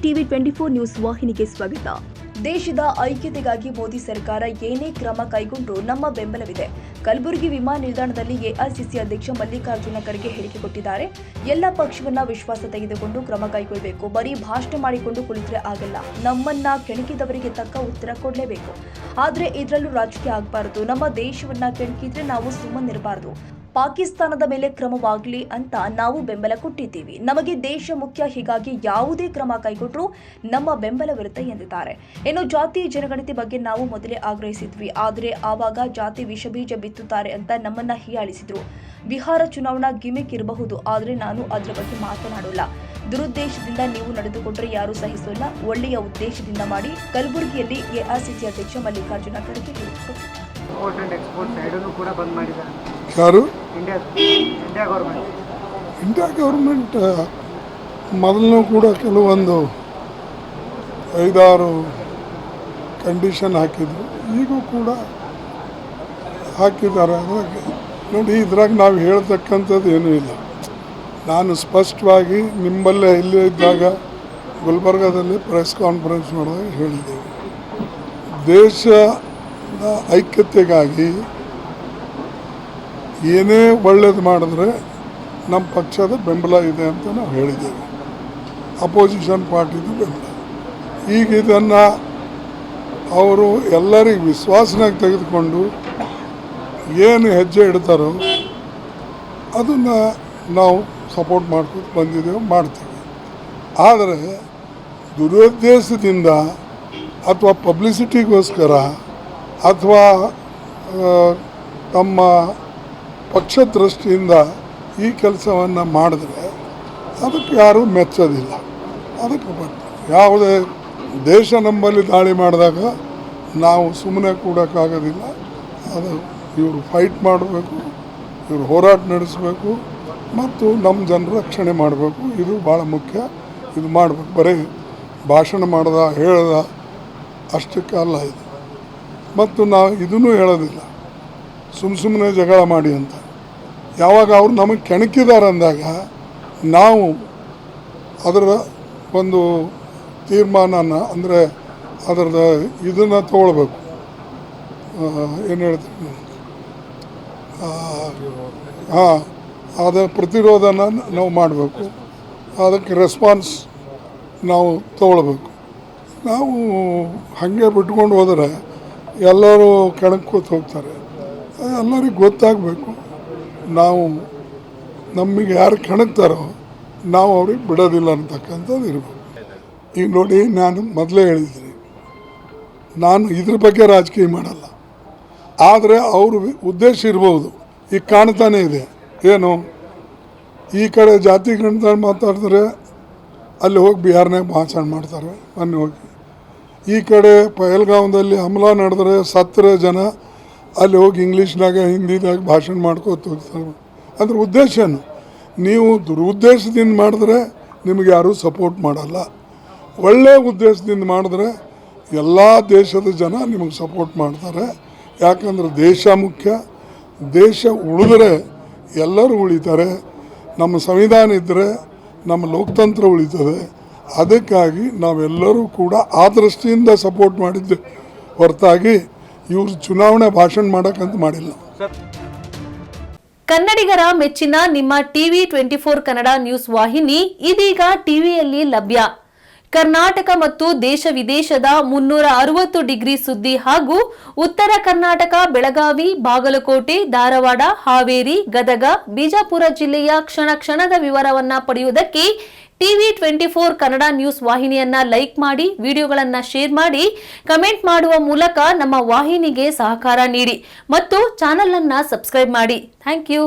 TV 24 news ವಾಹಿನಿಗೆ ಸ್ವಾಗತ. ದೇಶದ ಐಕ್ಯತೆಗಾಗಿ ಮೋದಿ ಸರ್ಕಾರ ಏನೇ ಕ್ರಮ ಕೈಗೊಂಡರೂ ನಮ್ಮ ಬೆಂಬಲವಿದೆ. ಕಲಬುರಗಿ ವಿಮಾನ ನಿಲ್ದಾಣದಲ್ಲಿ ಎಐಸಿಸಿ ಅಧ್ಯಕ್ಷ ಮಲ್ಲಿಕಾರ್ಜುನ ಖರ್ಗೆ ಹೇಳಿಕೆ ಕೊಟ್ಟಿದ್ದಾರೆ. ಎಲ್ಲ ಪಕ್ಷವನ್ನ ವಿಶ್ವಾಸ ತೆಗೆದುಕೊಂಡು ಕ್ರಮ ಕೈಗೊಳ್ಳಬೇಕು. ಬರೀ ಭಾಷಣ ಮಾಡಿಕೊಂಡು ಕುಳಿತರೆ ಆಗಲ್ಲ. ನಮ್ಮನ್ನ ಕೆಣಕಿದವರಿಗೆ ತಕ್ಕ ಉತ್ತರ ಕೊಡಲೇಬೇಕು. ಆದ್ರೆ ಇದರಲ್ಲೂ ರಾಜಕೀಯ ಆಗಬಾರದು. ನಮ್ಮ ದೇಶವನ್ನ ಕೆಣಕಿದ್ರೆ ನಾವು ಸುಮ್ಮನಿರಬಾರದು. ಪಾಕಿಸ್ತಾನದ ಮೇಲೆ ಕ್ರಮವಾಗಲಿ ಅಂತ ನಾವು ಬೆಂಬಲ ಕೊಟ್ಟಿದ್ದೀವಿ. ನಮಗೆ ದೇಶ ಮುಖ್ಯ. ಹೀಗಾಗಿ ಯಾವುದೇ ಕ್ರಮ ಕೈಗೊಂಡ್ರೂ ನಮ್ಮ ಬೆಂಬಲವಿರುತ್ತೆ ಎಂದಿದ್ದಾರೆ. ಇನ್ನು ಜಾತಿ ಜನಗಣತಿ ಬಗ್ಗೆ ನಾವು ಮೊದಲೇ ಆಗ್ರಹಿಸಿದ್ವಿ. ಆದರೆ ಆವಾಗ ಜಾತಿ ವಿಷಬೀಜ ಬಿತ್ತುತ್ತಾರೆ ಅಂತ ನಮ್ಮನ್ನ ಹೀಯಾಳಿಸಿದ್ರು. ಬಿಹಾರ ಚುನಾವಣಾ ಗಿಮಿಕ್ ಇರಬಹುದು, ಆದರೆ ನಾನು ಅದರ ಬಗ್ಗೆ ಮಾತನಾಡಲ್ಲ. ದುರುದ್ದೇಶದಿಂದ ನೀವು ನಡೆದುಕೊಂಡ್ರೆ ಯಾರೂ ಸಹಿಸೋಲ್ಲ. ಒಳ್ಳೆಯ ಉದ್ದೇಶದಿಂದ ಮಾಡಿ. ಕಲಬುರಗಿಯಲ್ಲಿ ಎಐಸಿಸಿ ಅಧ್ಯಕ್ಷ ಮಲ್ಲಿಕಾರ್ಜುನ ಖರ್ಗೆ ಹೇಳಿದರು. ಯಾರು ಇಂಡಿಯಾ ಗೌರ್ಮೆಂಟ್ ಮೊದಲೂ ಕೂಡ ಕೆಲವೊಂದು 5-6 ಕಂಡೀಷನ್ ಹಾಕಿದ್ರು. ಈಗೂ ಕೂಡ ಹಾಕಿದ್ದಾರೆ. ಅದ್ರಾಗೆ ನೋಡಿ, ಇದ್ರಾಗ ನಾವು ಹೇಳ್ತಕ್ಕಂಥದ್ದು ಏನೂ ಇಲ್ಲ. ನಾನು ಸ್ಪಷ್ಟವಾಗಿ ನಿಮ್ಮಲ್ಲೇ ಇಲ್ಲೇ ಇದ್ದಾಗ ಗುಲ್ಬರ್ಗಾದಲ್ಲಿ ಪ್ರೆಸ್ ಕಾನ್ಫರೆನ್ಸ್ ಮಾಡಿದಾಗ ಹೇಳಿದ್ದೇವೆ. ದೇಶದ ಐಕ್ಯತೆಗಾಗಿ ಏನೇ ಒಳ್ಳೇದು ಮಾಡಿದ್ರೆ ನಮ್ಮ ಪಕ್ಷದ ಬೆಂಬಲ ಇದೆ ಅಂತ ನಾವು ಹೇಳಿದ್ದೇವೆ. ಅಪೋಸಿಷನ್ ಪಾರ್ಟಿದು ಬೆಂಬಲ. ಈಗ ಇದನ್ನು ಅವರು ಎಲ್ಲರಿಗೂ ವಿಶ್ವಾಸನಾಗಿ ತೆಗೆದುಕೊಂಡು ಏನು ಹೆಜ್ಜೆ ಇಡ್ತಾರೋ ಅದನ್ನು ನಾವು ಸಪೋರ್ಟ್ ಮಾಡ್ಕೊಂಡು ಬಂದಿದ್ದೇವೆ, ಮಾಡ್ತೀವಿ. ಆದರೆ ದುರುದ್ದೇಶದಿಂದ ಅಥವಾ ಪಬ್ಲಿಸಿಟಿಗೋಸ್ಕರ ಅಥವಾ ತಮ್ಮ ಪಕ್ಷ ದೃಷ್ಟಿಯಿಂದ ಈ ಕೆಲಸವನ್ನು ಮಾಡಿದ್ರೆ ಅದಕ್ಕೆ ಯಾರೂ ಮೆಚ್ಚೋದಿಲ್ಲ. ಅದಕ್ಕೆ ಯಾವುದೇ ದೇಶ ನಮ್ಮಲ್ಲಿ ದಾಳಿ ಮಾಡಿದಾಗ ನಾವು ಸುಮ್ಮನೆ ಕೂಡೋಕ್ಕಾಗೋದಿಲ್ಲ. ಅದು ಇವರು ಫೈಟ್ ಮಾಡಬೇಕು, ಇವರು ಹೋರಾಟ ನಡೆಸಬೇಕು ಮತ್ತು ನಮ್ಮ ಜನರ ರಕ್ಷಣೆ ಮಾಡಬೇಕು. ಇದು ಭಾಳ ಮುಖ್ಯ. ಇದು ಮಾಡಬೇಕು. ಬರೀ ಭಾಷಣ ಮಾಡ್ದ ಹೇಳ್ದ ಅಷ್ಟಕ್ಕಲ್ಲ ಇದು. ಮತ್ತು ನಾವು ಇದನ್ನು ಹೇಳೋದಿಲ್ಲ ಸುಮ್ಮನೆ ಜಗಳ ಮಾಡಿ ಅಂತ. ಯಾವಾಗ ಅವ್ರು ನಮಗೆ ಕೆಣಕಿದ್ದಾರೆ ಅಂದಾಗ ನಾವು ಅದರ ಒಂದು ತೀರ್ಮಾನನ ಅಂದರೆ ಅದರದ ಇದನ್ನು ತಗೊಳ್ಬೇಕು. ಏನು ಹೇಳ್ತೀವಿ, ಅದರ ಪ್ರತಿರೋಧನ ನಾವು ಮಾಡಬೇಕು. ಅದಕ್ಕೆ ರೆಸ್ಪಾನ್ಸ್ ನಾವು ತಗೊಳ್ಬೇಕು. ನಾವು ಹಾಗೆ ಬಿಟ್ಕೊಂಡು ಹೋದರೆ ಎಲ್ಲರೂ ಕೆಣಕೋತ ಹೋಗ್ತಾರೆ. ಎಲ್ಲರಿಗೂ ಗೊತ್ತಾಗಬೇಕು. ನಾವು ನಮಗೆ ಯಾರು ಕೆಣಕ್ತಾರೋ ನಾವು ಅವ್ರಿಗೆ ಬಿಡೋದಿಲ್ಲ ಅಂತಕ್ಕಂಥದ್ದು ಇರಬೇಕು. ಈಗ ನೋಡಿ, ನಾನು ಮೊದಲೇ ಹೇಳಿದ್ದೀನಿ, ನಾನು ಇದ್ರ ಬಗ್ಗೆ ರಾಜಕೀಯ ಮಾಡಲ್ಲ. ಆದರೆ ಅವ್ರ ಉದ್ದೇಶ ಇರ್ಬೋದು. ಈಗ ಕಾಣ್ತಾನೆ ಇದೆ. ಏನು, ಈ ಕಡೆ ಜಾತಿ ಗಣತ ಮಾತಾಡಿದ್ರೆ ಅಲ್ಲಿ ಹೋಗಿ ಬಿಹಾರ್ನಾಗ ಭಾಷಣ ಮಾಡ್ತಾರೆ. ಮೊನ್ನೆ ಹೋಗಿ ಈ ಕಡೆ ಪಹಲ್ಗಾಂವದಲ್ಲಿ ಹಮ್ಲ ನಡೆದ್ರೆ 17 ಜನ ಅಲ್ಲಿ ಹೋಗಿ ಇಂಗ್ಲೀಷ್ನಾಗ ಹಿಂದಿದಾಗ ಭಾಷಣ ಮಾಡ್ಕೋತ ಹೋಗ್ತಾರೆ. ಅದ್ರ ಉದ್ದೇಶನು, ನೀವು ದುರುದ್ದೇಶದಿಂದ ಮಾಡಿದ್ರೆ ನಿಮಗೆ ಯಾರೂ ಸಪೋರ್ಟ್ ಮಾಡಲ್ಲ. ಒಳ್ಳೆಯ ಉದ್ದೇಶದಿಂದ ಮಾಡಿದ್ರೆ ಎಲ್ಲ ದೇಶದ ಜನ ನಿಮಗೆ ಸಪೋರ್ಟ್ ಮಾಡ್ತಾರೆ. ಯಾಕಂದ್ರೆ ದೇಶ ಮುಖ್ಯ. ದೇಶ ಉಳಿದ್ರೆ ಎಲ್ಲರೂ ಉಳಿತಾರೆ. ನಮ್ಮ ಸಂವಿಧಾನ ಇದ್ದರೆ ನಮ್ಮ ಲೋಕತಂತ್ರ ಉಳಿತದೆ. ಅದಕ್ಕಾಗಿ ನಾವೆಲ್ಲರೂ ಕೂಡ ಆ ದೃಷ್ಟಿಯಿಂದ ಸಪೋರ್ಟ್ ಮಾಡಿದ್ದೆ ಹೊರತಾಗಿ ಇವರು ಚುನಾವಣೆ ಭಾಷಣ ಮಾಡೋಕ್ಕಂತ ಮಾಡಿಲ್ಲ. ಕನ್ನಡಿಗರ ಮೆಚ್ಚಿನ ನಿಮ್ಮ ಟಿವಿ 24 ಕನ್ನಡ ನ್ಯೂಸ್ ವಾಹಿನಿ ಇದೀಗ ಟಿವಿಯಲ್ಲಿ ಲಭ್ಯ. ಕರ್ನಾಟಕ ಮತ್ತು ದೇಶ ವಿದೇಶದ 360 ಡಿಗ್ರಿ ಸುದ್ದಿ ಹಾಗೂ ಉತ್ತರ ಕರ್ನಾಟಕ, ಬೆಳಗಾವಿ, ಬಾಗಲಕೋಟೆ, ಧಾರವಾಡ, ಹಾವೇರಿ, ಗದಗ, ಬಿಜಾಪುರ ಜಿಲ್ಲೆಯ ಕ್ಷಣ ಕ್ಷಣದ ವಿವರವನ್ನ ಪಡೆಯುವುದಕ್ಕೆ ಟಿವಿ 24 ಕನ್ನಡ ನ್ಯೂಸ್ ವಾಹಿನಿಯನ್ನ ಲೈಕ್ ಮಾಡಿ, ವಿಡಿಯೋಗಳನ್ನ ಶೇರ್ ಮಾಡಿ, ಕಮೆಂಟ್ ಮಾಡುವ ಮೂಲಕ ನಮ್ಮ ವಾಹಿನಿಗೆ ಸಹಕಾರ ನೀಡಿ ಮತ್ತು ಚಾನೆಲ್ ಅನ್ನ ಸಬ್ಸ್ಕ್ರೈಬ್ ಮಾಡಿ. Thank you.